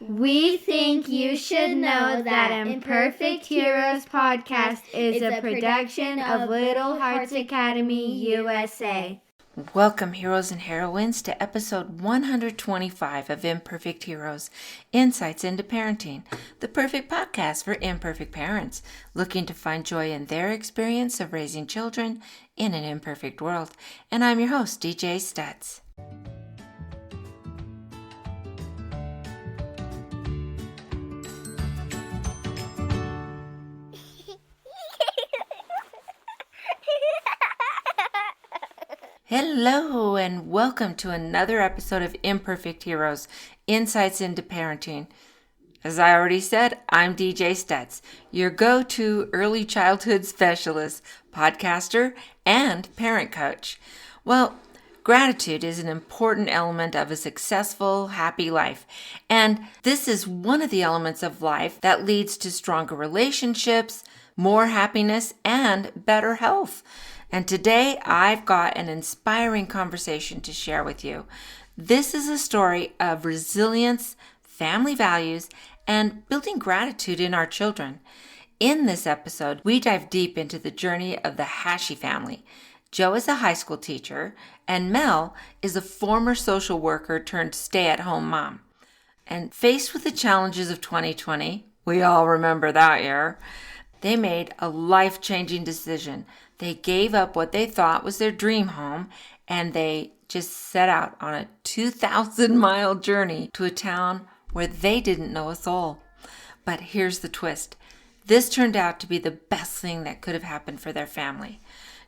We think you should know that Imperfect Heroes podcast is a production of Little Hearts Academy USA. Welcome, heroes and heroines, to episode 125 of Imperfect Heroes, Insights into Parenting, the perfect podcast for imperfect parents looking to find joy in their experience of raising children in an imperfect world. And I'm your host, DJ Stutz. Hello and welcome to another episode of Imperfect Heroes, Insights into Parenting. As I already said, I'm DJ Stutz, your go-to early childhood specialist, podcaster, and parent coach. Well, gratitude is an important element of a successful, happy life. And this is one of the elements of life that leads to stronger relationships, more happiness, and better health. And today I've got an inspiring conversation to share with you. This is a story of resilience, family values, and building gratitude in our children. In this episode, we dive deep into the journey of the Hashey family. Joe is a high school teacher, and Mell is a former social worker turned stay-at-home mom. And faced with the challenges of 2020, we all remember that year, they made a life-changing decision. They gave up what they thought was their dream home, and they just set out on a 2,000-mile journey to a town where they didn't know a soul. But here's the twist. This turned out to be the best thing that could have happened for their family.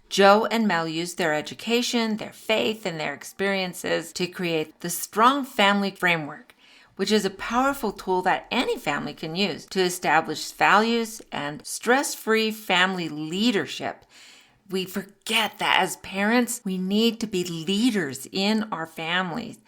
Joe and Mell used their education, their faith, and their experiences to create the Strong Family Framework, which is a powerful tool that any family can use to establish values and stress-free family leadership. We forget that as parents, we need to be leaders in our families.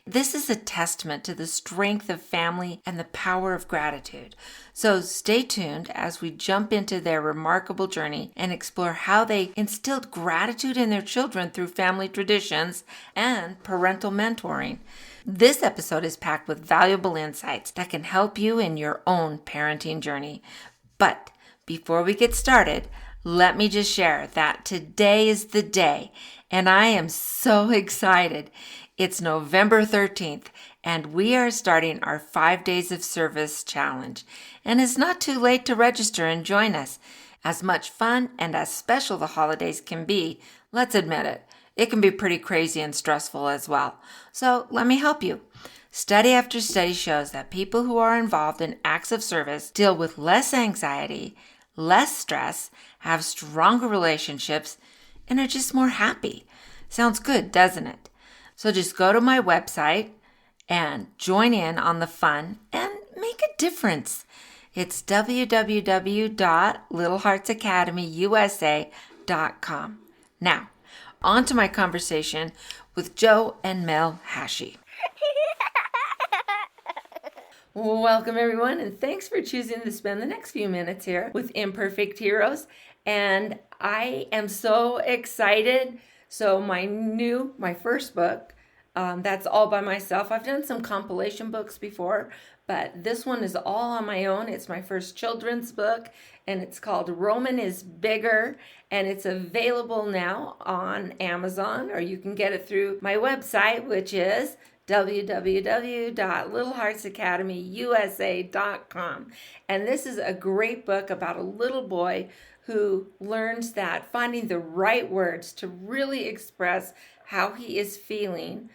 This is a testament to the strength of family and the power of gratitude. So stay tuned as we jump into their remarkable journey and explore how they instilled gratitude in their children through family traditions and parental mentoring. This episode is packed with valuable insights that can help you in your own parenting journey. But before we get started, let me just share that today is the day, and I am so excited. It's November 13th, and we are starting our 5 Days of Service challenge. And it's not too late to register and join us. As much fun and as special the holidays can be, let's admit it, it can be pretty crazy and stressful as well. So let me help you. Study after study shows that people who are involved in acts of service deal with less anxiety, less stress, have stronger relationships, and are just more happy. Sounds good, doesn't it? So just go to my website and join in on the fun and make a difference. It's www.littleheartsacademyusa.com. Now, on to my conversation with Joe and Mellie Hashey. Welcome, everyone, and thanks for choosing to spend the next few minutes here with Imperfect Heroes. And I am so excited. So my first book, that's all by myself. I've done some compilation books before, but this one is all on my own. It's my first children's book, and it's called Roman is Bigger, and it's available now on Amazon, or you can get it through my website, which is www.littleheartsacademyusa.com. And this is a great book about a little boy who learns that finding the right words to really express how he is feeling,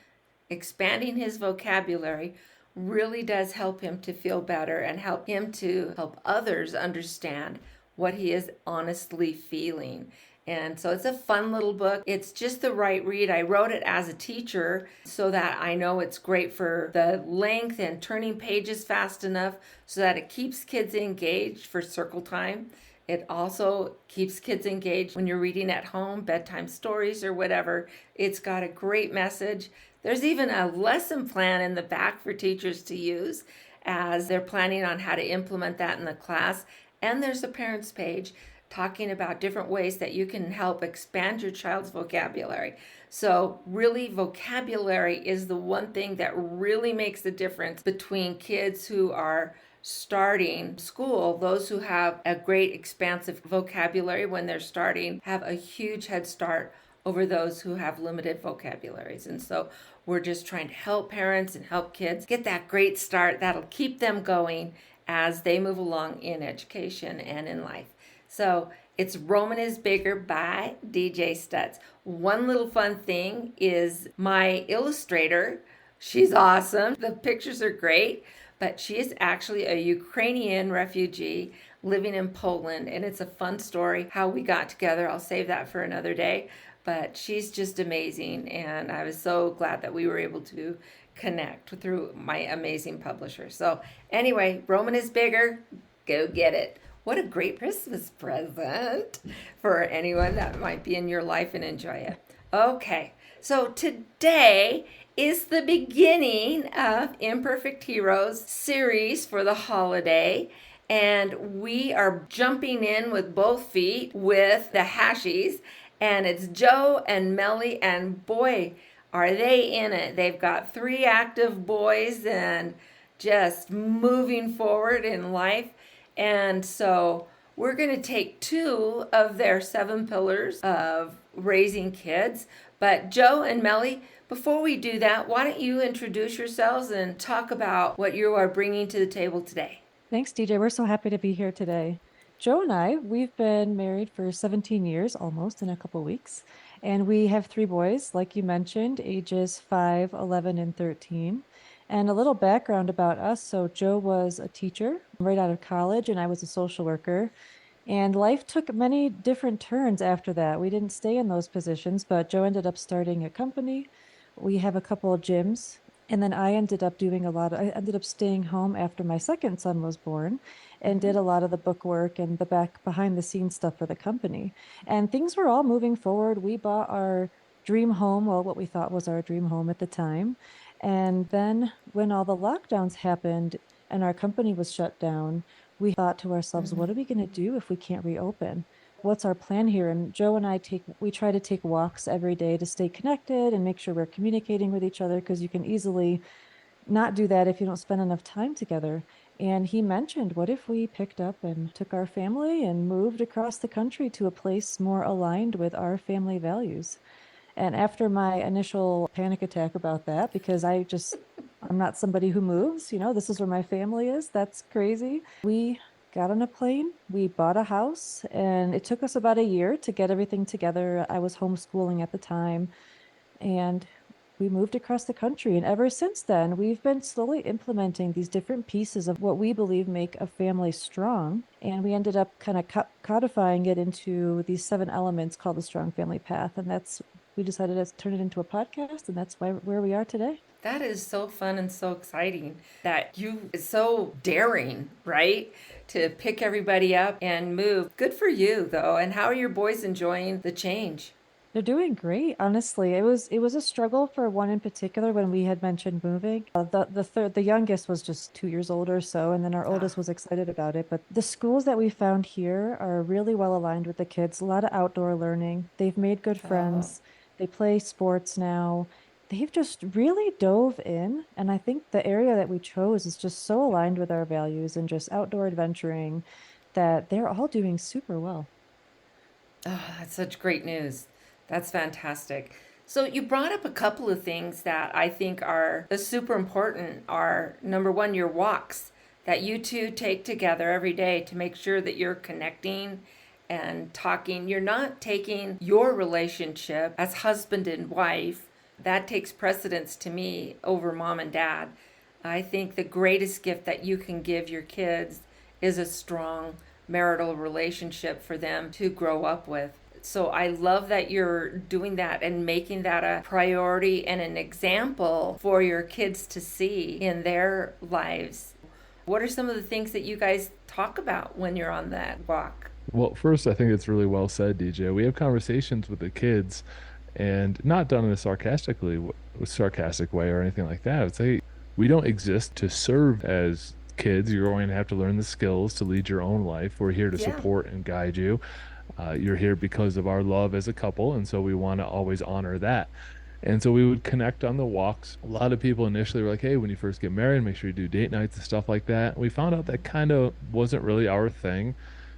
expanding his vocabulary, really does help him to feel better and help him to help others understand what he is honestly feeling. And so it's a fun little book. It's just the right read. I wrote it as a teacher so that I know it's great for the length and turning pages fast enough so that it keeps kids engaged for circle time. It also keeps kids engaged when you're reading at home, bedtime stories or whatever. It's got a great message. There's even a lesson plan in the back for teachers to use as they're planning on how to implement that in the class. And there's a parents page. talking about different ways that you can help expand your child's vocabulary. So really, vocabulary is the one thing that really makes the difference between kids who are starting school. Those who have a great expansive vocabulary when they're starting have a huge head start over those who have limited vocabularies. And so we're just trying to help parents and help kids get that great start that'll keep them going as they move along in education and in life. So it's Roman is Bigger by DJ Stutz. One little fun thing is my illustrator. She's awesome. The pictures are great, but she is actually a Ukrainian refugee living in Poland, and it's a fun story how we got together. I'll save that for another day, but she's just amazing, and I was so glad that we were able to connect through my amazing publisher. So anyway, Roman is Bigger. Go get it. What a great Christmas present for anyone that might be in your life and enjoy it. Okay, so today is the beginning of Imperfect Heroes series for the holiday. And we are jumping in with both feet with the Hasheys. And it's Joe and Mellie, and boy, are they in it. They've got 3 active boys and just moving forward in life. And so we're going to take 2 of their 7 pillars of raising kids. But Joe and Mellie, before we do that, why don't you introduce yourselves and talk about what you are bringing to the table today? Thanks, DJ. We're so happy to be here today. Joe and I, we've been married for 17 years, almost in a couple weeks. And we have 3 boys, like you mentioned, ages 5, 11, and 13. And a little background about us. So Joe was a teacher right out of college, and I was a social worker. And life took many different turns after that. We didn't stay in those positions, but Joe ended up starting a company. We have a couple of gyms. And then I ended up I ended up staying home after my second son was born and did a lot of the book work and the behind the scenes stuff for the company. And things were all moving forward. We bought our dream home, well, what we thought was our dream home at the time. And then when all the lockdowns happened and our company was shut down, we thought to ourselves, what are we going to do if we can't reopen? What's our plan here? And Joe and I we try to take walks every day to stay connected and make sure we're communicating with each other, because you can easily not do that if you don't spend enough time together. And he mentioned, what if we picked up and took our family and moved across the country to a place more aligned with our family values? And after my initial panic attack about that, because I'm not somebody who moves, this is where my family is. That's crazy. We got on a plane, we bought a house, and it took us about a year to get everything together. I was homeschooling at the time, and we moved across the country. And ever since then, we've been slowly implementing these different pieces of what we believe make a family strong. And we ended up kind of codifying it into these 7 elements called the Strong Family Path. And we decided to turn it into a podcast, and that's where we are today. That is so fun and so exciting that you is so daring, right? To pick everybody up and move. Good for you, though. And how are your boys enjoying the change? They're doing great, honestly. It was a struggle for one in particular when we had mentioned moving. The youngest was just 2 years old or so, and then our oldest was excited about it. But the schools that we found here are really well aligned with the kids. A lot of outdoor learning. They've made good friends. They play sports now. They've just really dove in. And I think the area that we chose is just so aligned with our values and just outdoor adventuring that they're all doing super well. Oh, that's such great news. That's fantastic. So you brought up a couple of things that I think are super important. Are number 1, your walks that you 2 take together every day to make sure that you're connecting and talking. You're not taking your relationship as husband and wife. That takes precedence to me over mom and dad. I think the greatest gift that you can give your kids is a strong marital relationship for them to grow up with. So I love that you're doing that and making that a priority and an example for your kids to see in their lives. What are some of the things that you guys talk about when you're on that walk? Well, first, I think it's really well said, DJ. We have conversations with the kids, and not done in a sarcastic way or anything like that. I would say we don't exist to serve as kids. You're going to have to learn the skills to lead your own life. We're here to Yeah. support and guide you. You're here because of our love as a couple, and so we want to always honor that. And so we would connect on the walks. A lot of people initially were like, hey, when you first get married, make sure you do date nights and stuff like that. We found out that kind of wasn't really our thing.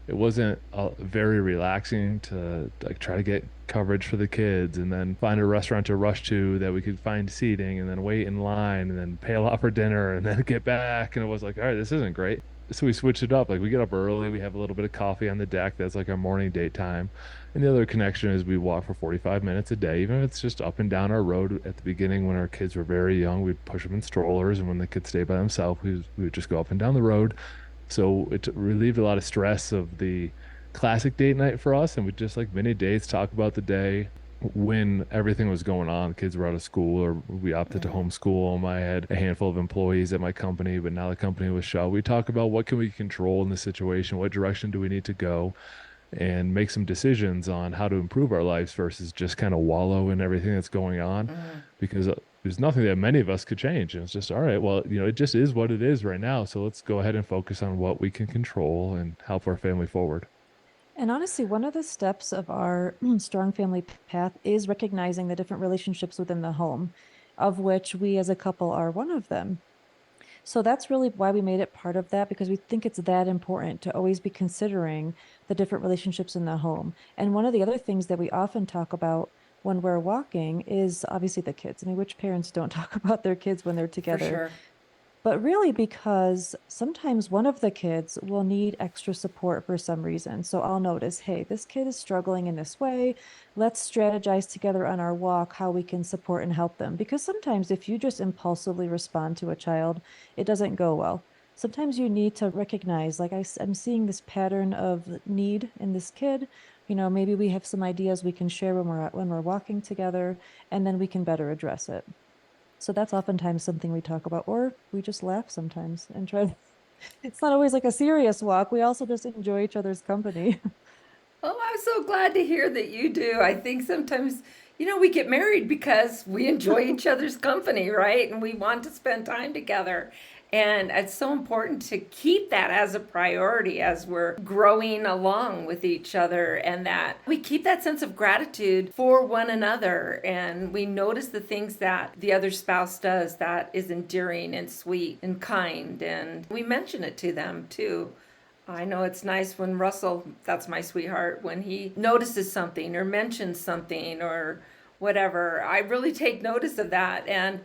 It wasn't very relaxing to like try to get coverage for the kids and then find a restaurant to rush to that we could find seating and then wait in line and then pay a lot for dinner and then get back. And it was like, all right, this isn't great. So we switched it up. Like we get up early, we have a little bit of coffee on the deck. That's like our morning date time. And the other connection is we walk for 45 minutes a day, even if it's just up and down our road. At the beginning, when our kids were very young, we'd push them in strollers. And when they could stay by themselves, we would just go up and down the road. So it relieved a lot of stress of the classic date night for us. And we just like mini dates, talk about the day when everything was going on. Kids were out of school or we opted to homeschool them. I had a handful of employees at my company, but now the company was shut. We talk about what can we control in the situation? What direction do we need to go? And make some decisions on how to improve our lives versus just kind of wallow in everything that's going on because there's nothing that many of us could change. And it's just, all right, well, it just is what it is right now. So let's go ahead and focus on what we can control and help our family forward. And honestly, one of the steps of our strong family path is recognizing the different relationships within the home, of which we as a couple are one of them. So that's really why we made it part of that, because we think it's that important to always be considering the different relationships in the home. And one of the other things that we often talk about when we're walking is obviously the kids. I mean, which parents don't talk about their kids when they're For together? sure. But really, because sometimes one of the kids will need extra support for some reason. So I'll notice, hey, this kid is struggling in this way. Let's strategize together on our walk how we can support and help them. Because sometimes if you just impulsively respond to a child, it doesn't go well. Sometimes you need to recognize, like I'm seeing this pattern of need in this kid. Maybe we have some ideas we can share when we're walking together, and then we can better address it. So that's oftentimes something we talk about, or we just laugh sometimes and try. It's not always like a serious walk. We also just enjoy each other's company. Oh, I'm so glad to hear that you do. I think sometimes, we get married because we enjoy each other's company, right? And we want to spend time together. And it's so important to keep that as a priority as we're growing along with each other, and that we keep that sense of gratitude for one another. And we notice the things that the other spouse does that is endearing and sweet and kind. And we mention it to them too. I know it's nice when Russell, that's my sweetheart, when he notices something or mentions something or whatever. I really take notice of that, and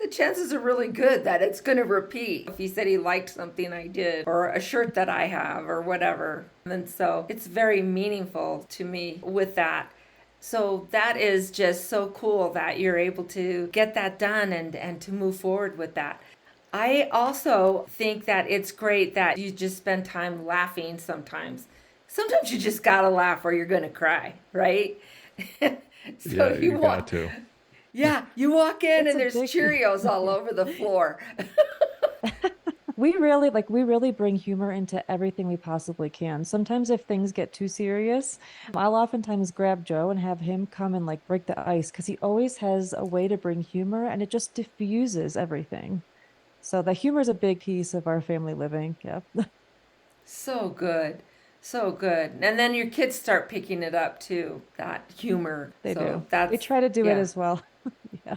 the chances are really good that it's going to repeat. If he said he liked something I did or a shirt that I have or whatever. And so it's very meaningful to me with that. So that is just so cool that you're able to get that done and to move forward with that. I also think that it's great that you just spend time laughing sometimes. Sometimes you just gotta laugh or you're gonna cry, right? Yeah, you got to. Yeah, you walk in It's and a there's big Cheerios all over the floor. We really bring humor into everything we possibly can. Sometimes if things get too serious, I'll oftentimes grab Joe and have him come and like break the ice, because he always has a way to bring humor and it just diffuses everything. So the humor is a big piece of our family living. Yeah. So good. So good. And then your kids start picking it up too, that humor. They So do. They that's, try to do it yeah, as well. Yeah.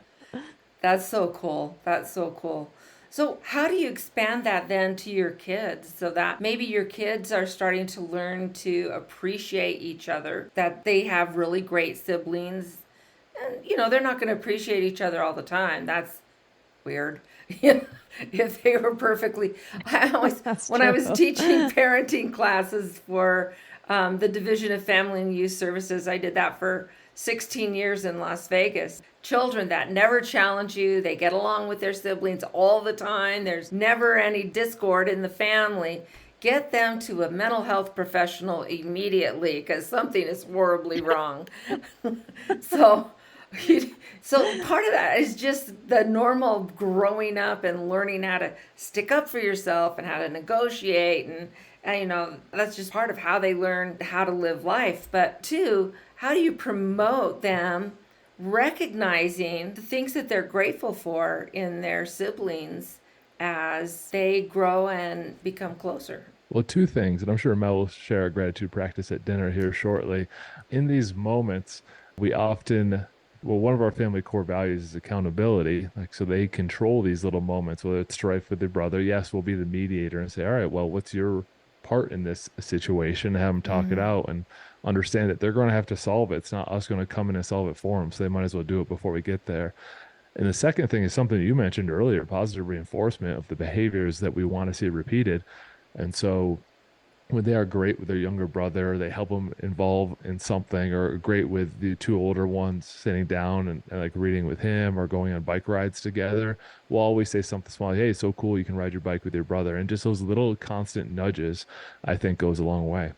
that's so cool. That's so cool. So how do you expand that then to your kids so that maybe your kids are starting to learn to appreciate each other, that they have really great siblings? And, they're not going to appreciate each other all the time. That's weird. If they were perfectly, I always, That's when I was true. teaching parenting classes for the Division of Family and Youth Services, I did that for 16 years in Las Vegas. Children that never challenge you, they get along with their siblings all the time. There's never any discord in the family. Get them to a mental health professional immediately because something is horribly wrong. So, so part of that is just the normal growing up and learning how to stick up for yourself and how to negotiate, and that's just part of how they learn how to live life. But two, how do you promote them recognizing the things that they're grateful for in their siblings as they grow and become closer? Well, two things, and I'm sure Mel will share a gratitude practice at dinner here shortly. In these moments, we often, well, one of our family core values is accountability. Like, so they control these little moments, whether it's strife with their brother. Yes, we'll be the mediator and say, all right, well, what's your part in this situation? Have them talk it out and understand that they're going to have to solve it. It's not us going to come in and solve it for them. So they might as well do it before we get there. And the second thing is something you mentioned earlier, positive reinforcement of the behaviors that we want to see repeated. And so when they are great with their younger brother, they help them involve in something, or great with the two older ones sitting down and like reading with him or going on bike rides together. We'll always say something small, hey, it's so cool you can ride your bike with your brother. And just those little constant nudges, I think, goes a long way.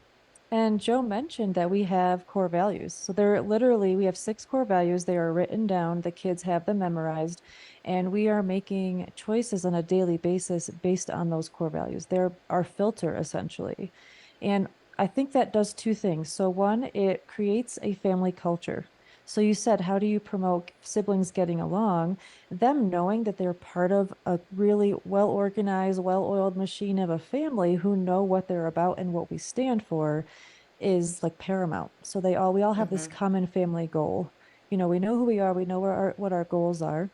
And Joe mentioned that we have core values. So they're literally, we have 6 core values. They are written down. The kids have them memorized. And we are making choices on a daily basis based on those core values. They're our filter, essentially. And I think that does 2 things. So one, it creates a family culture. So you said, how do you promote siblings getting along? Them knowing that they're part of a really well-organized, well-oiled machine of a family who know what they're about and what we stand for is like paramount. So we all have this common family goal. We know who we are, we know what our goals are.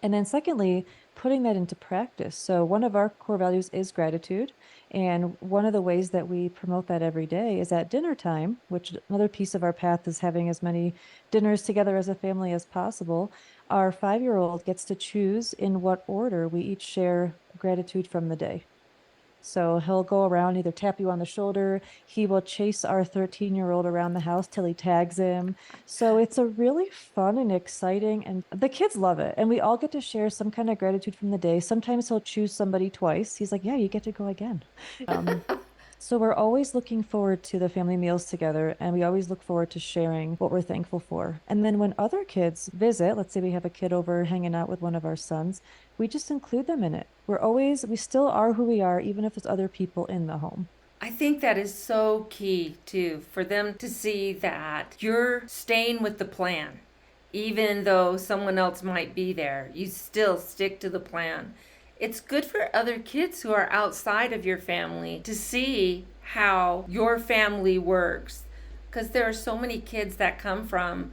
And then secondly, putting that into practice. So one of our core values is gratitude. And one of the ways that we promote that every day is at dinner time, which another piece of our path is having as many dinners together as a family as possible. Our 5-year-old gets to choose in what order we each share gratitude from the day. So he'll go around, either tap you on the shoulder. He will chase our 13-year-old around the house till he tags him. So it's a really fun and exciting, and the kids love it. And we all get to share some kind of gratitude from the day. Sometimes he'll choose somebody twice. He's like, yeah, you get to go again. So we're always looking forward to the family meals together, and we always look forward to sharing what we're thankful for. And then when other kids visit, let's say we have a kid over hanging out with one of our sons, we just include them in it. We still are who we are, even if there's other people in the home. I think that is so key too, for them to see that you're staying with the plan. Even though someone else might be there, you still stick to the plan. It's good for other kids who are outside of your family to see how your family works. Because there are so many kids that come from,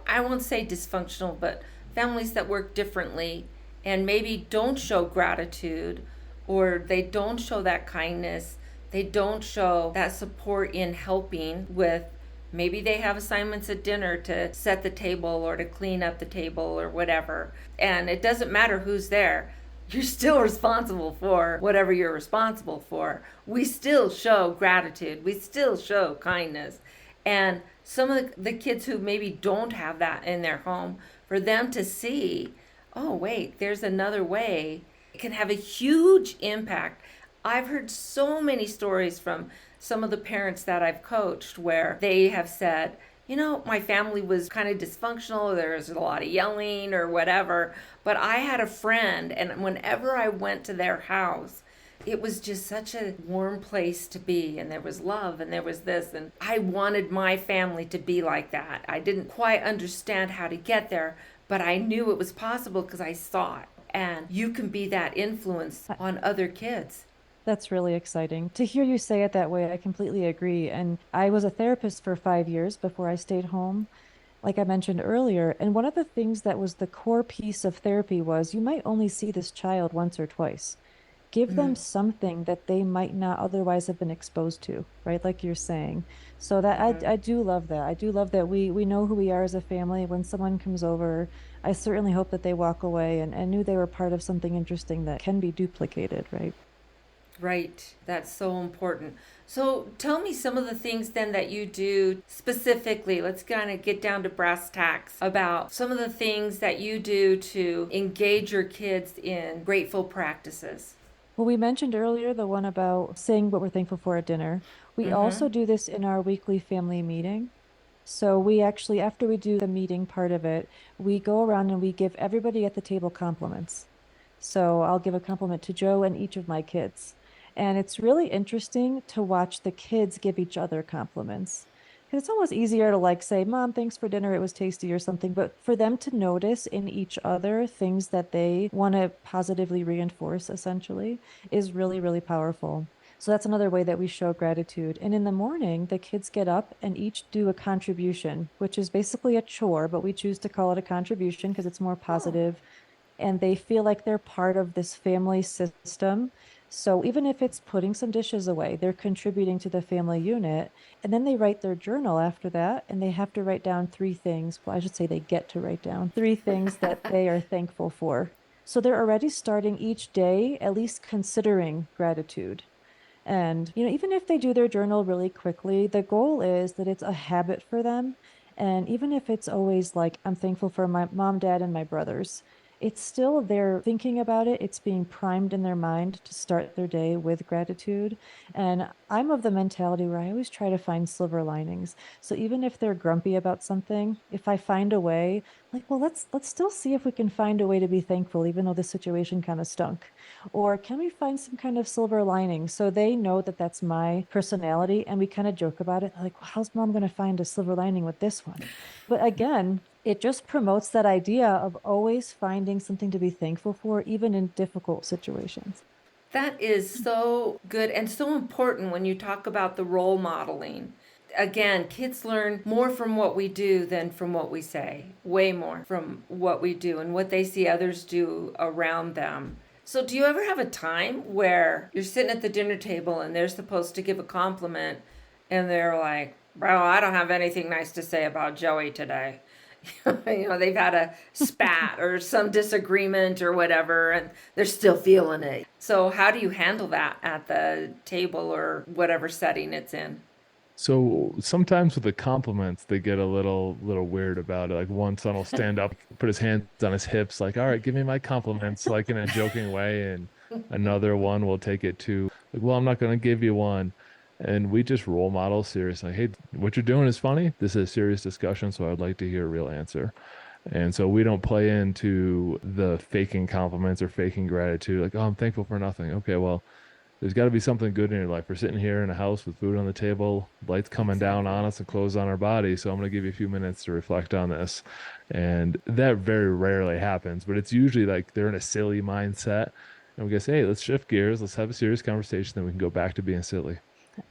I won't say dysfunctional, but families that work differently and maybe don't show gratitude, or they don't show that kindness. They don't show that support in helping with, maybe they have assignments at dinner to set the table or to clean up the table or whatever. And it doesn't matter who's there. You're still responsible for whatever you're responsible for. We still show gratitude. We still show kindness. And some of the kids who maybe don't have that in their home, for them to see, oh, wait, there's another way, it can have a huge impact. I've heard so many stories from some of the parents that I've coached where they have said, my family was kind of dysfunctional. There was a lot of yelling or whatever. But I had a friend, and whenever I went to their house, it was just such a warm place to be. And there was love, and there was this. And I wanted my family to be like that. I didn't quite understand how to get there, but I knew it was possible because I saw it. And you can be that influence on other kids. That's really exciting. To hear you say it that way, I completely agree. And I was a therapist for 5 years before I stayed home, like I mentioned earlier. And one of the things that was the core piece of therapy was you might only see this child once or twice. Give them something that they might not otherwise have been exposed to, right? Like you're saying. So that I do love that. I do love that we know who we are as a family. When someone comes over, I certainly hope that they walk away and knew they were part of something interesting that can be duplicated, right? Right. That's so important. So tell me some of the things then that you do specifically. Let's kind of get down to brass tacks about some of the things that you do to engage your kids in grateful practices. Well, we mentioned earlier the one about saying what we're thankful for at dinner. We also do this in our weekly family meeting. So we actually, after we do the meeting part of it, we go around and we give everybody at the table compliments. So I'll give a compliment to Joe and each of my kids. And it's really interesting to watch the kids give each other compliments. Because it's almost easier to like say, Mom, thanks for dinner. It was tasty or something. But for them to notice in each other things that they want to positively reinforce, essentially, is really, really powerful. So that's another way that we show gratitude. And in the morning, the kids get up and each do a contribution, which is basically a chore, but we choose to call it a contribution because it's more positive. And they feel like they're part of this family system. So even if it's putting some dishes away, they're contributing to the family unit. And then they write their journal after that, and they have to write down 3 things. Well, I should say they get to write down 3 things that they are thankful for. So they're already starting each day, at least considering gratitude. And, even if they do their journal really quickly, the goal is that it's a habit for them. And even if it's always like, I'm thankful for my mom, dad, and my brothers, it's still they're thinking about it. It's being primed in their mind to start their day with gratitude. And I'm of the mentality where I always try to find silver linings. So even if they're grumpy about something, if I find a way, like, well, let's still see if we can find a way to be thankful, even though the situation kind of stunk. Or can we find some kind of silver lining? So they know that that's my personality, and we kind of joke about it. Like, well, how's mom going to find a silver lining with this one? But again, it just promotes that idea of always finding something to be thankful for, even in difficult situations. That is so good and so important when you talk about the role modeling. Again, kids learn more from what we do than from what we say, way more from what we do and what they see others do around them. So do you ever have a time where you're sitting at the dinner table and they're supposed to give a compliment and they're like, bro, I don't have anything nice to say about Joey today. They've had a spat or some disagreement or whatever, and they're still feeling it. So how do you handle that at the table or whatever setting it's in? So sometimes with the compliments, they get a little weird about it. Like one son will stand up, put his hands on his hips, like, all right, give me my compliments, like in a joking way. And another one will take it to like, well, I'm not going to give you one. And we just role model seriously. Hey, what you're doing is funny. This is a serious discussion, so I'd like to hear a real answer. And so we don't play into the faking compliments or faking gratitude. Like, oh, I'm thankful for nothing. Okay, well, there's got to be something good in your life. We're sitting here in a house with food on the table, lights coming down on us and clothes on our body. So I'm going to give you a few minutes to reflect on this. And that very rarely happens, but it's usually like they're in a silly mindset. And we go, hey, let's shift gears. Let's have a serious conversation. Then we can go back to being silly.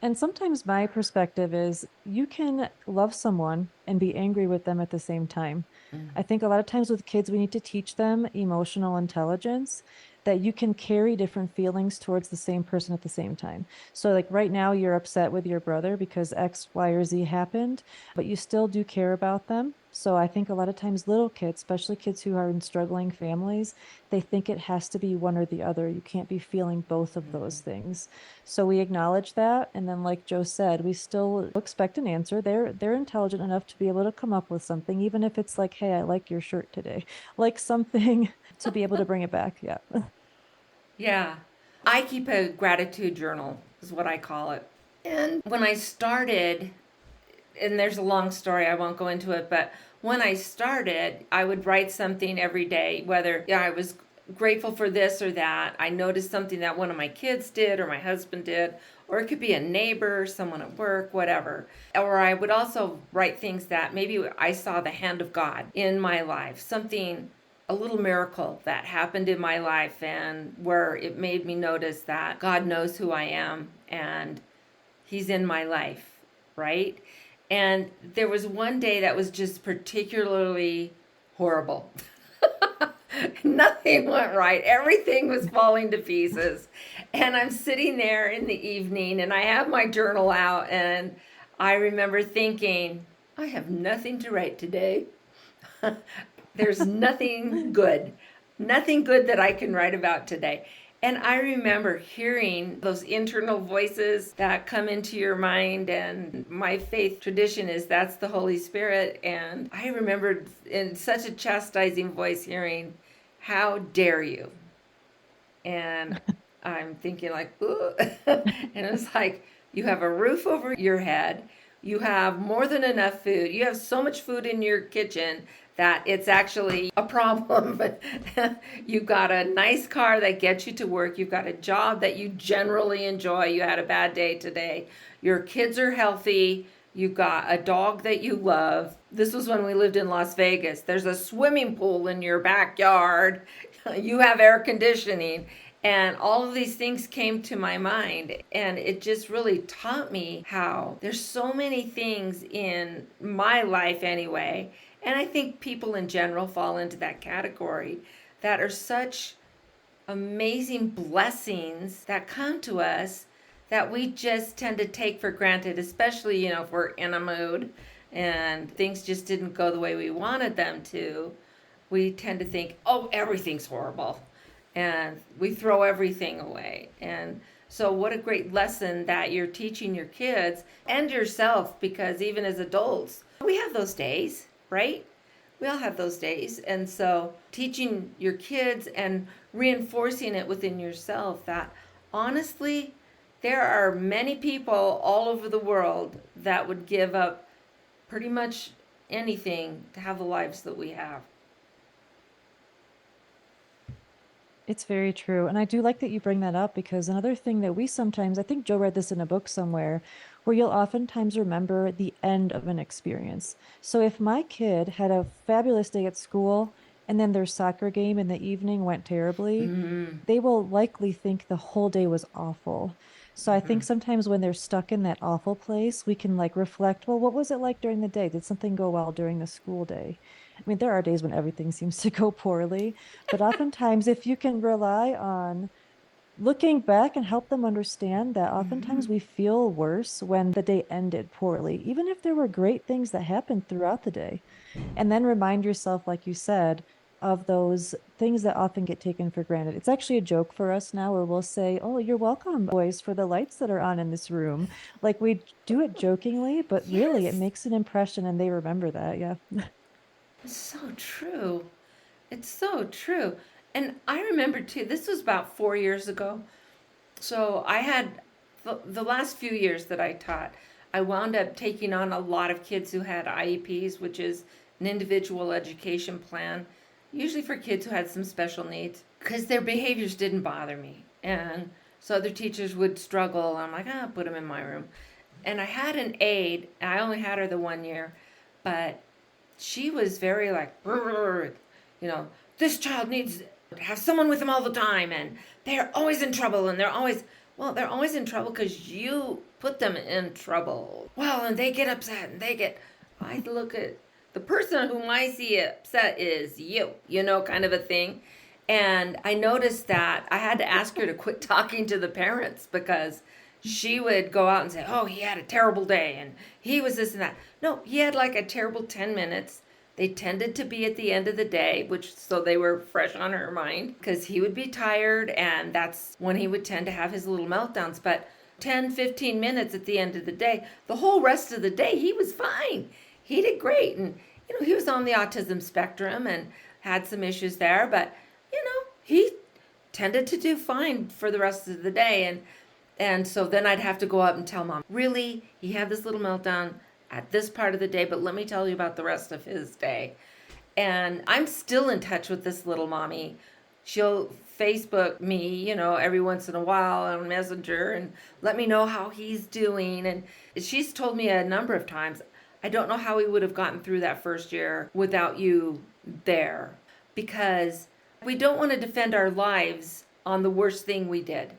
And sometimes my perspective is you can love someone and be angry with them at the same time. I think a lot of times with kids, we need to teach them emotional intelligence, that you can carry different feelings towards the same person at the same time. So like right now you're upset with your brother because X, Y, or Z happened, but you still do care about them. So I think a lot of times little kids, especially kids who are in struggling families, they think it has to be one or the other. You can't be feeling both of those things. So we acknowledge that. And then like Joe said, we still expect an answer. They're intelligent enough to be able to come up with something, even if it's like, hey, I like your shirt today, like something to be able to bring it back. Yeah. Yeah. I keep a gratitude journal, is what I call it. And when I started, and there's a long story, I won't go into it, but when I started, I would write something every day, whether I was grateful for this or that. I noticed something that one of my kids did or my husband did, or it could be a neighbor, someone at work, whatever. Or I would also write things that maybe I saw the hand of God in my life, something, a little miracle that happened in my life, and where it made me notice that God knows who I am and He's in my life, right? And there was one day that was just particularly horrible. Nothing went right. Everything was falling to pieces. And I'm sitting there in the evening and I have my journal out, and I remember thinking, I have nothing to write today. There's nothing good that I can write about today. And I remember hearing those internal voices that come into your mind, and my faith tradition is that's the Holy Spirit. And I remembered in such a chastising voice hearing, how dare you? And I'm thinking like, ooh. And it's like, you have a roof over your head. You have more than enough food. You have so much food in your kitchen that it's actually a problem. You've got a nice car that gets you to work. You've got a job that you generally enjoy. You had a bad day today. Your kids are healthy. You've got a dog that you love. This was when we lived in Las Vegas. There's a swimming pool in your backyard. You have air conditioning. And all of these things came to my mind. And it just really taught me how there's so many things in my life anyway. And I think people in general fall into that category that are such amazing blessings that come to us that we just tend to take for granted, especially, if we're in a mood and things just didn't go the way we wanted them to. We tend to think, oh, everything's horrible, and we throw everything away. And so what a great lesson that you're teaching your kids and yourself, because even as adults, we have those days, right? We all have those days. And so teaching your kids and reinforcing it within yourself that honestly, there are many people all over the world that would give up pretty much anything to have the lives that we have. It's very true. And I do like that you bring that up, because another thing that we sometimes, I think Joe read this in a book somewhere, where you'll oftentimes remember the end of an experience. So if my kid had a fabulous day at school and then their soccer game in the evening went terribly, they will likely think the whole day was awful. So I think sometimes when they're stuck in that awful place, we can reflect, well, what was it like during the day? Did something go well during the school day? I mean, there are days when everything seems to go poorly, but oftentimes if you can rely on looking back and help them understand that oftentimes we feel worse when the day ended poorly, even if there were great things that happened throughout the day. And then remind yourself, like you said, of those things that often get taken for granted. It's actually a joke for us now where we'll say, oh, you're welcome, boys, for the lights that are on in this room. Like we do it jokingly, but really it makes an impression and they remember that. Yeah. It's so true. It's so true. And I remember too, this was about 4 years ago. So I had the last few years that I taught, I wound up taking on a lot of kids who had IEPs, which is an individual education plan, usually for kids who had some special needs, because their behaviors didn't bother me. And so other teachers would struggle. I'm like, put them in my room. And I had an aide. I only had her the 1 year, but she was very this child needs to have someone with them all the time, and they're always in trouble, and they're always in trouble because you put them in trouble. Well, and they get upset, and I look at the person whom I see upset is you, kind of a thing. And I noticed that I had to ask her to quit talking to the parents, because she would go out and say, oh, he had a terrible day and he was this and that. No, he had a terrible 10 minutes. They tended to be at the end of the day, so they were fresh on her mind, because he would be tired, and that's when he would tend to have his little meltdowns. But 10, 15 minutes at the end of the day, the whole rest of the day, he was fine. He did great. And, he was on the autism spectrum and had some issues there, but, he tended to do fine for the rest of the day. And so then I'd have to go up and tell Mom, really, he had this little meltdown at this part of the day, but let me tell you about the rest of his day. And I'm still in touch with this little mommy. She'll Facebook me, every once in a while on Messenger and let me know how he's doing. And she's told me a number of times, I don't know how we would have gotten through that first year without you there, because we don't want to defend our lives on the worst thing we did.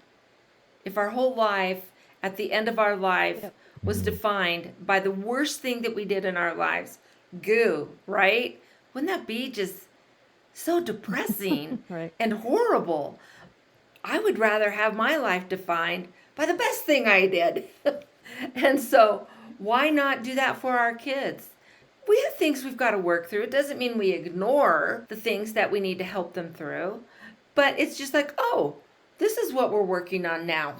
If our whole life, at the end of our life, was defined by the worst thing that we did in our lives, right? Wouldn't that be just so depressing Right. and horrible? I would rather have my life defined by the best thing I did. And so why not do that for our kids? We have things we've got to work through. It doesn't mean we ignore the things that we need to help them through, but it's just this is what we're working on now,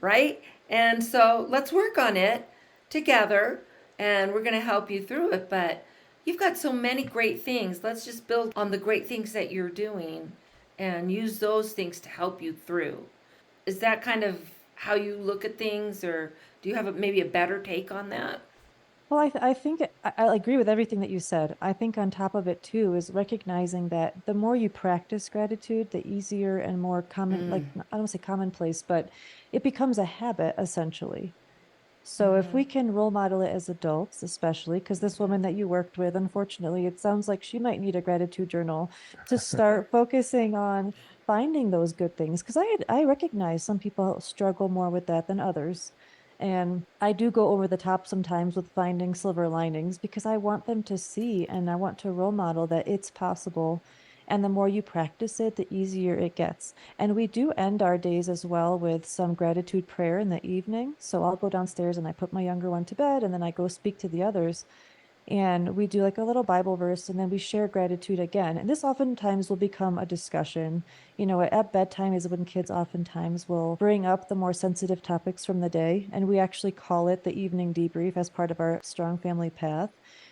right? And so let's work on it together, and we're going to help you through it. But you've got so many great things. Let's just build on the great things that you're doing and use those things to help you through. Is that kind of how you look at things, or do you have maybe a better take on that? Well, I think I agree with everything that you said. I think on top of it too is recognizing that the more you practice gratitude, the easier and more common, I don't say commonplace, but it becomes a habit essentially. So if we can role model it as adults, especially because this woman that you worked with, unfortunately, it sounds like she might need a gratitude journal to start focusing on finding those good things. Because I recognize some people struggle more with that than others. And I do go over the top sometimes with finding silver linings because I want them to see and I want to role model that it's possible. And the more you practice it, the easier it gets. And we do end our days as well with some gratitude prayer in the evening. So I'll go downstairs and I put my younger one to bed and then I go speak to the others. And we do like a little Bible verse and then we share gratitude again. And this oftentimes will become a discussion. You know, at bedtime is when kids oftentimes will bring up the more sensitive topics from the day. And we actually call it the evening debrief as part of our strong family path.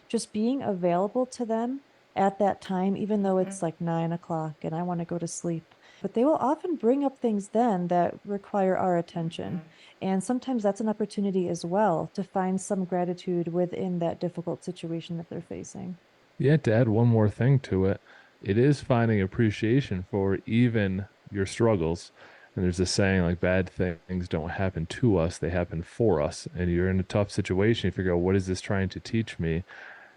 Just being available to them at that time, even though it's like 9 o'clock and I want to go to sleep. But they will often bring up things then that require our attention. And sometimes that's an opportunity as well to find some gratitude within that difficult situation that they're facing. Yeah, to add one more thing to it, it is finding appreciation for even your struggles. And there's a saying like bad things don't happen to us, they happen for us. And you're in a tough situation, you figure out what is this trying to teach me?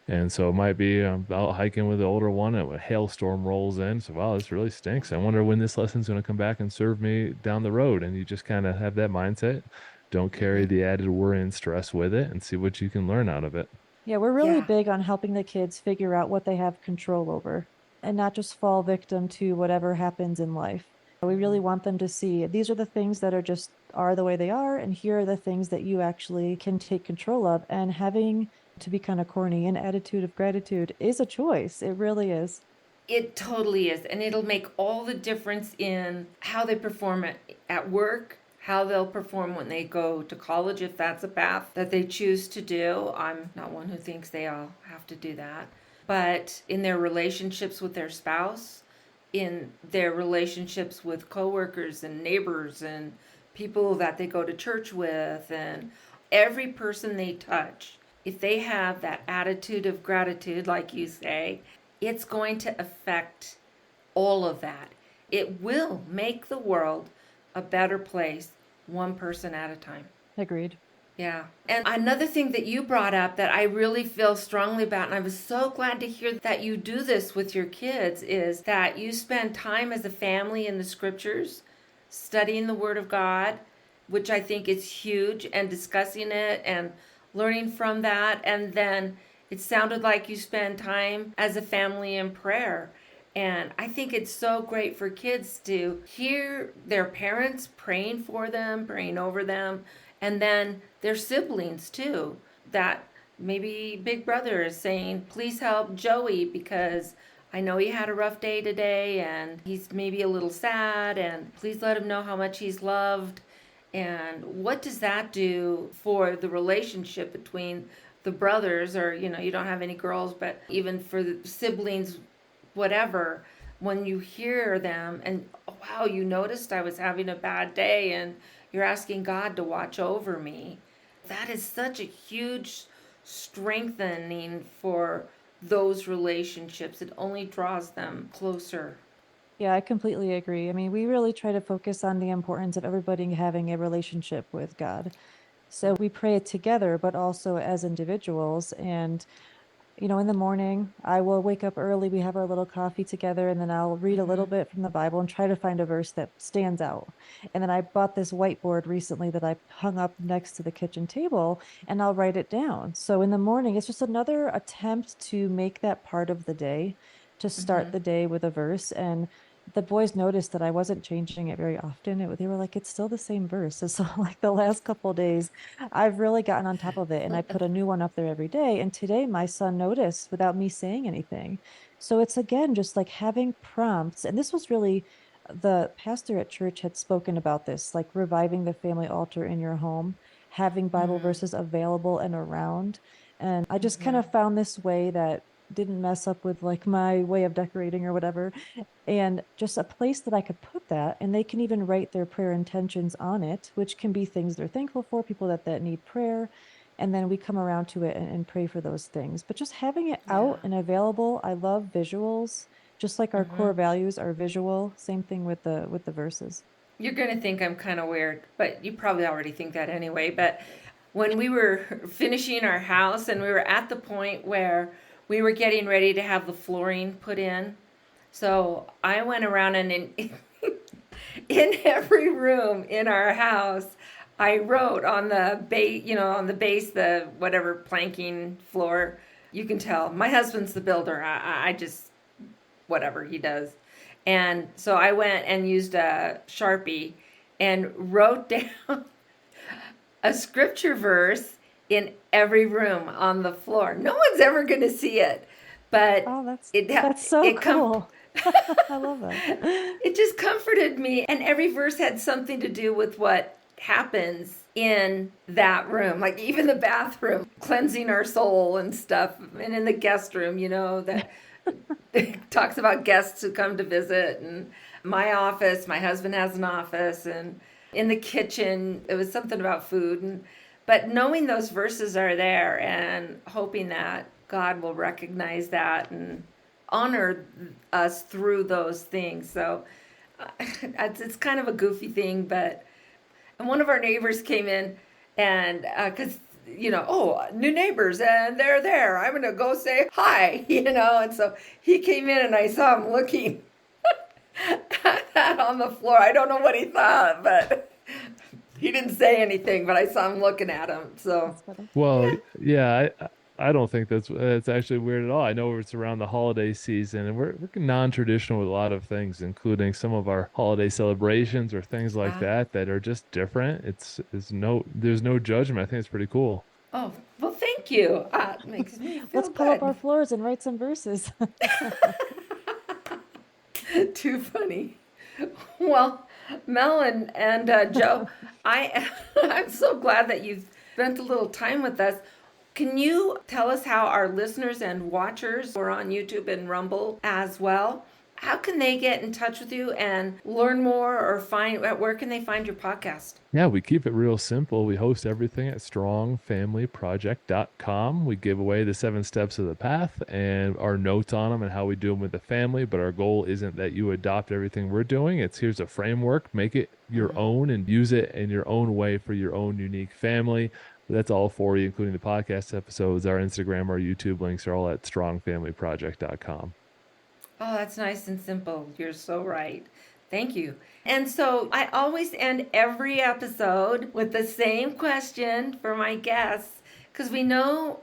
And so it might be out hiking with the older one, and a hailstorm rolls in. So, wow, this really stinks. I wonder when this lesson's going to come back and serve me down the road. And you just kind of have that mindset. Don't carry the added worry and stress with it and see what you can learn out of it. Yeah, we're really Yeah. big on helping the kids figure out what they have control over and not just fall victim to whatever happens in life. We really want them to see these are the things that are the way they are, and here are the things that you actually can take control of. And having, to be kind of corny, an attitude of gratitude is a choice. It really is. It totally is. And it'll make all the difference in how they perform at work, how they'll perform when they go to college, if that's a path that they choose to do. I'm not one who thinks they all have to do that. But in their relationships with their spouse, in their relationships with coworkers and neighbors and people that they go to church with, and every person they touch, if they have that attitude of gratitude, like you say, it's going to affect all of that. It will make the world a better place, one person at a time. Agreed. Yeah. And another thing that you brought up that I really feel strongly about, and I was so glad to hear that you do this with your kids, is that you spend time as a family in the scriptures, studying the Word of God, which I think is huge, and discussing it and learning from that. And then it sounded like you spend time as a family in prayer. And I think it's so great for kids to hear their parents praying for them, praying over them, and then their siblings too. That maybe Big Brother is saying, please help Joey because I know he had a rough day today and he's maybe a little sad, and please let him know how much he's loved. And what does that do for the relationship between the brothers, or you don't have any girls, but even for the siblings, whatever, when you hear them and, oh, wow, you noticed I was having a bad day and you're asking God to watch over me. That is such a huge strengthening for those relationships. It only draws them closer. Yeah, I completely agree. I mean, we really try to focus on the importance of everybody having a relationship with God. So we pray it together, but also as individuals. And in the morning, I will wake up early. We have our little coffee together, and then I'll read a little bit from the Bible and try to find a verse that stands out. And then I bought this whiteboard recently that I hung up next to the kitchen table, and I'll write it down. So in the morning, it's just another attempt to make that part of the day, to start the day with a verse. And the boys noticed that I wasn't changing it very often. They were like, it's still the same verse. And so like the last couple of days, I've really gotten on top of it, and I put a new one up there every day. And today my son noticed without me saying anything. So it's again, just like having prompts. And this was really, the pastor at church had spoken about this, like reviving the family altar in your home, having Bible verses available and around. And I just kind of found this way that didn't mess up with like my way of decorating or whatever, and just a place that I could put that, and they can even write their prayer intentions on it, which can be things they're thankful for, people that need prayer, and then we come around to it and pray for those things. But just having it out and available. I love visuals, just like our core values are visual. Same thing with the verses. You're going to think I'm kind of weird, but you probably already think that anyway. But when we were finishing our house and we were at the point where we were getting ready to have the flooring put in. So I went around and in every room in our house, I wrote on the base, on the base, the whatever planking floor. You can tell my husband's the builder. I just, whatever he does. And so I went and used a Sharpie and wrote down a scripture verse in every room on the floor. No one's ever going to see it, but Oh, that's so cool. I love that. It just comforted me, and every verse had something to do with what happens in that room, like even the bathroom, cleansing our soul and stuff, and in the guest room, that it talks about guests who come to visit, and my office, my husband has an office, and in the kitchen, it was something about food, but knowing those verses are there and hoping that God will recognize that and honor us through those things. So it's kind of a goofy thing, and one of our neighbors came in and because new neighbors and they're there, I'm gonna go say hi, and so he came in and I saw him looking at that on the floor. I don't know what he thought, but he didn't say anything, but I saw him looking at him. So Well, yeah, I don't think that's actually weird at all. I know it's around the holiday season, and we're non-traditional with a lot of things, including some of our holiday celebrations or things like that are just different. There's no judgment. I think it's pretty cool. Oh, well, thank you. It makes me feel Let's pull up good. our floors and write some verses. Too funny. Well, Mel and Joe, I'm so glad that you've spent a little time with us. Can you tell us how our listeners and watchers who are on YouTube and Rumble as well, how can they get in touch with you and learn more or where can they find your podcast? Yeah, we keep it real simple. We host everything at strongfamilyproject.com. We give away the 7 steps of the path and our notes on them and how we do them with the family. But our goal isn't that you adopt everything we're doing. Here's a framework, make it your own and use it in your own way for your own unique family. That's all for you, including the podcast episodes. Our Instagram, our YouTube links are all at strongfamilyproject.com. Oh, that's nice and simple. You're so right. Thank you. And so I always end every episode with the same question for my guests, because we know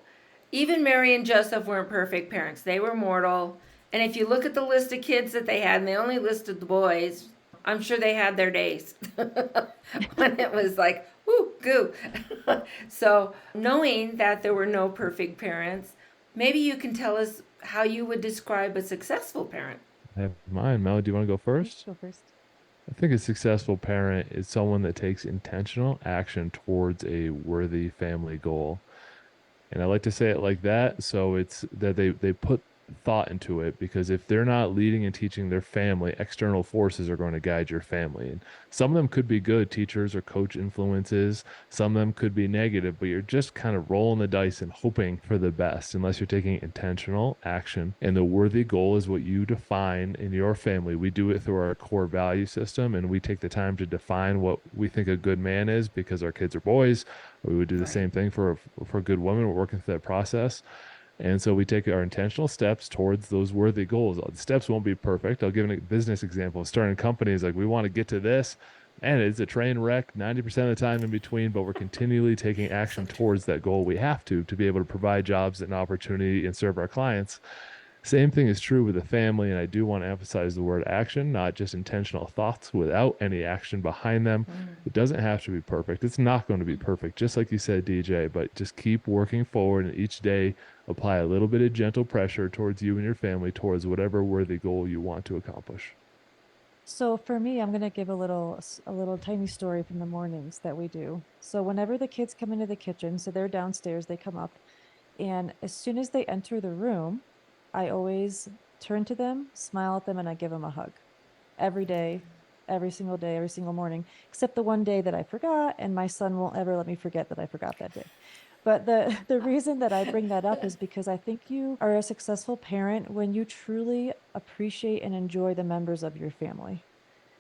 even Mary and Joseph weren't perfect parents. They were mortal. And if you look at the list of kids that they had, and they only listed the boys, I'm sure they had their days when it was like, whoo, goo. So knowing that there were no perfect parents, maybe you can tell us how you would describe a successful parent. I have mine. Mel, do you want to go first? Go first. I think a successful parent is someone that takes intentional action towards a worthy family goal. And I like to say it like that, so it's that they put thought into it, because if they're not leading and teaching their family, external forces are going to guide your family. And some of them could be good teachers or coach influences, some of them could be negative, but you're just kind of rolling the dice and hoping for the best unless you're taking intentional action. And the worthy goal is what you define in your family. We do it through our core value system, and we take the time to define what we think a good man is because our kids are boys. We would do the same thing for a good woman. We're working through that process. And so we take our intentional steps towards those worthy goals. The steps won't be perfect. I'll give a business example. Starting companies, like we want to get to this, and it's a train wreck 90% of the time in between, but we're continually taking action towards that goal. We have to be able to provide jobs and opportunity and serve our clients. Same thing is true with a family, and I do want to emphasize the word action, not just intentional thoughts without any action behind them. It doesn't have to be perfect. It's not going to be perfect, just like you said, DJ, but just keep working forward, and each day apply a little bit of gentle pressure towards you and your family towards whatever worthy goal you want to accomplish. So for me, I'm going to give a little tiny story from the mornings that we do. So whenever the kids come into the kitchen, so they're downstairs, they come up, and as soon as they enter the room, I always turn to them, smile at them, and I give them a hug. Every day, every single day, every single morning, except the one day that I forgot, and my son won't ever let me forget that I forgot that day. But the reason that I bring that up is because I think you are a successful parent when you truly appreciate and enjoy the members of your family.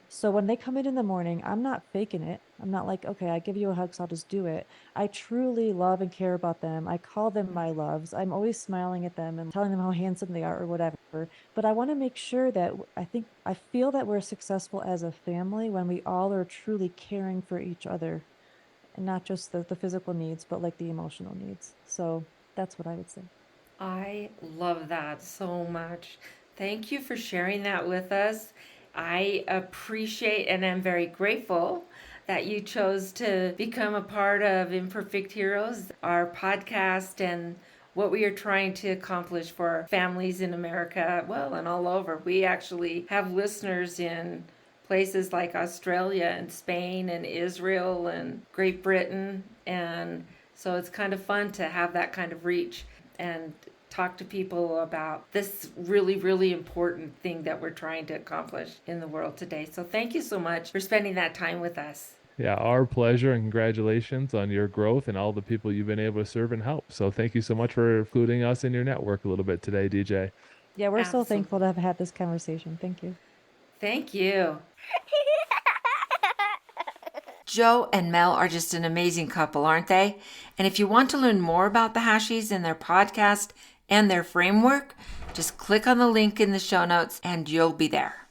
So when they come in the morning, I'm not faking it. I'm not like, okay, I give you a hug, so I'll just do it. I truly love and care about them. I call them my loves. I'm always smiling at them and telling them how handsome they are or whatever. But I want to make sure that I feel that we're successful as a family when we all are truly caring for each other and not just the physical needs, but like the emotional needs. So that's what I would say. I love that so much. Thank you for sharing that with us. I appreciate and am very grateful that you chose to become a part of Imperfect Heroes, our podcast, and what we are trying to accomplish for families in America, well, and all over. We actually have listeners in places like Australia and Spain and Israel and Great Britain. And so it's kind of fun to have that kind of reach and talk to people about this really, really important thing that we're trying to accomplish in the world today. So thank you so much for spending that time with us. Yeah, our pleasure, and congratulations on your growth and all the people you've been able to serve and help. So thank you so much for including us in your network a little bit today, DJ. Yeah, we're so Absolutely. thankful to have had this conversation. Thank you. Thank you. Joe and Mel are just an amazing couple, aren't they? And if you want to learn more about the Hasheys and their podcast and their framework, just click on the link in the show notes and you'll be there.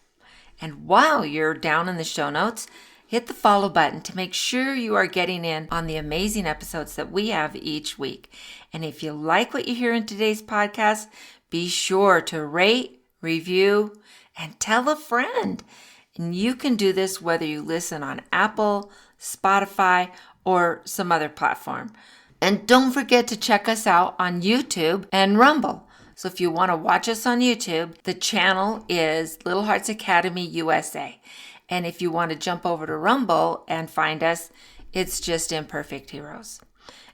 And while you're down in the show notes, hit the follow button to make sure you are getting in on the amazing episodes that we have each week. And if you like what you hear in today's podcast, be sure to rate, review, and tell a friend. And you can do this whether you listen on Apple, Spotify, or some other platform. And don't forget to check us out on YouTube and Rumble. So if you want to watch us on YouTube, the channel is Little Hearts Academy USA. And if you want to jump over to Rumble and find us, it's just Imperfect Heroes.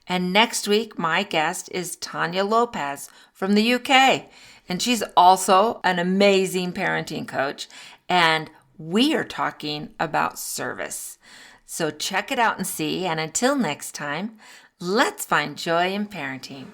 And next week, my guest is Tanya Lopez from the UK. And she's also an amazing parenting coach. And we are talking about service. So check it out and see. And until next time, let's find joy in parenting.